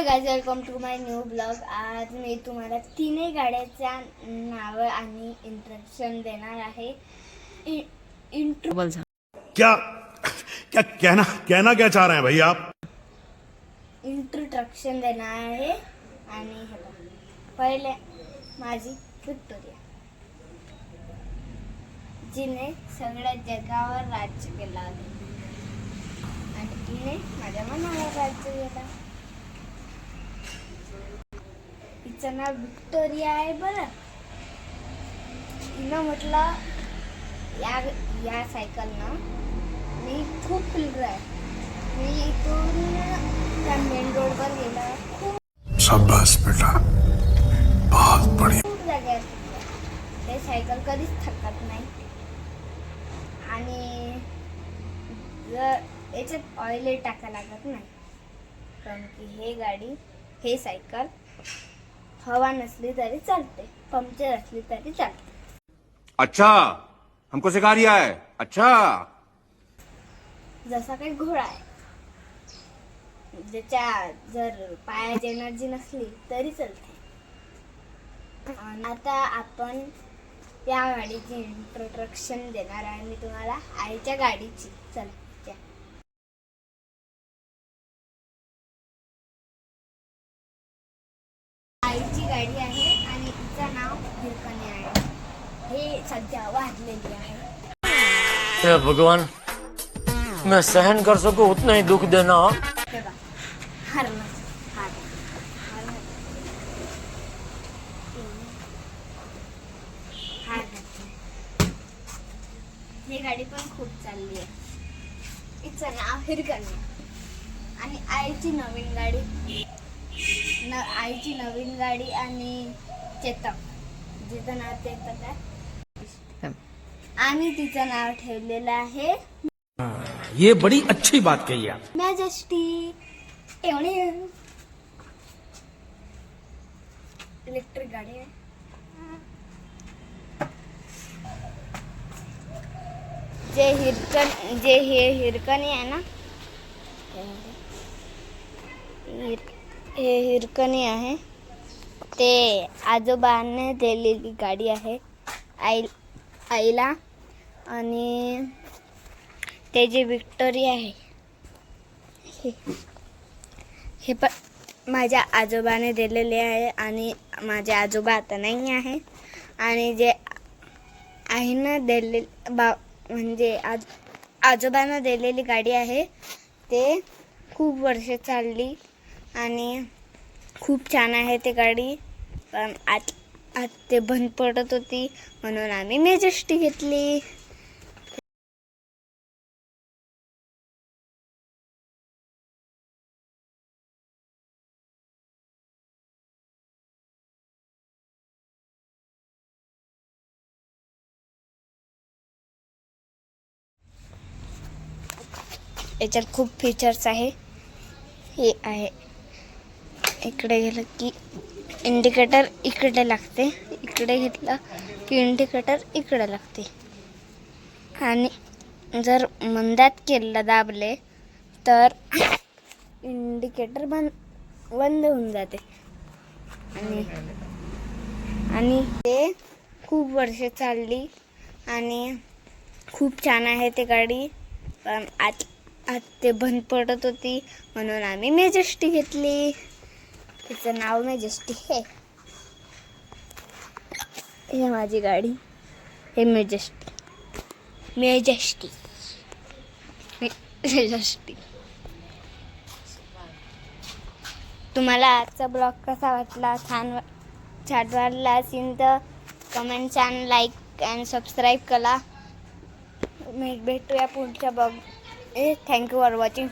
Hello guys, welcome to my new blog. आज मी तुम्हाला तीनही गाड्याच्या नाव आणि इंट्रोडक्शन देणार आहे। क्या क्या कहना कहना क्या चाह रहे हैं भाई आप? इंट्रोडक्शन देणार आहे। आणि हे बघा, पहिले माझी विक्टोरिया, जिने सगळ्या जगावर राज्य केलं आहे आणि तिने माझ्या मनावर राज्य केलं। तिचं नाव विक्टोरिया आहे। बरं, तिनं म्हटलं या सायकलनं मी खूप फिरलो आहे। मी इथून त्या मेन रोडवर गेला, खूप शाबाश बेटा, बहुत बढ़िया। खूप जागा ते सायकल कधीच थकत नाही। आणि जर याच्यात ऑइल टाकायला लागत नाही, कारण की हे सायकल हवा नसली तरी चालते, पंक्चर असली तरी चालते। अच्छा, हमको सिखा रिया है। अच्छा, जसा काही घोडा आहे, ज्याच्या जर पायाची एनर्जी नसली तरी चालते। आता आपण त्या गाडीची इंट्रोडक्शन देणार आहे मी तुम्हाला, आईच्या गाडीची। चला, आईची गाडी आहे आणि तिचं नाव हिरकणी आहे। हे सध्या वाढलेली आहे। हे भगवान, मैं सहन कर सकूं उतना ही दुख देना। बघा, हरणं ही गाडी पण खूप चालली आहे। तिचं नाव हिरकणी। आणि आईची नवीन गाडी आणि चेतक, जिचं नाव चेतक आहे। आणि तिचं नाव ठेवलेलं आहे ये बड़ी अच्छी बात कही आप। मॅजेस्टी। एवढी इलेक्ट्रिक गाडी आहे। जे हिरकणी आहे ना, हे हिरकणी आहे, ते आजोबांनी दिलेली गाडी आहे आईला। आणि ते जे विक्टोरिया आहे, हे पण माझ्या आजोबाने दिलेले आहे। आणि माझे आजोबा आता नाही आहे। आणि जे आईनं दिलेली म्हणजे आजोबांना दिलेली गाडी आहे, ते खूप वर्ष चालली आणि खूप छान आहे ते गाडी। पण आज ते बंद पडत होती, म्हणून आम्ही मॅजेस्टी घेतली। याच्यात खूप फीचर्स आहे। हे आहे, इकडे गेलं की इंडिकेटर इकडे लागते, इकडे घेतलं की इंडिकेटर इकडे लागते। आणि जर मंदात केलं दाबले तर इंडिकेटर बंद होऊन जाते। आणि ते खूप वर्ष चालली आणि खूप छान आहे ते गाडी। पण आज ते बंद पडत होती, म्हणून आम्ही मॅजेस्टी घेतली। तिचं नाव मॅजेस्टी आहे। हे माझी गाडी, हे मॅजेस्टी। तुम्हाला आजचा ब्लॉग कसा वाटला? छान वाटला असेल तर कमेंट आणि लाईक आणि सबस्क्राईब करा। भेटूया पुढच्या ब्लॉग। Thank you for watching.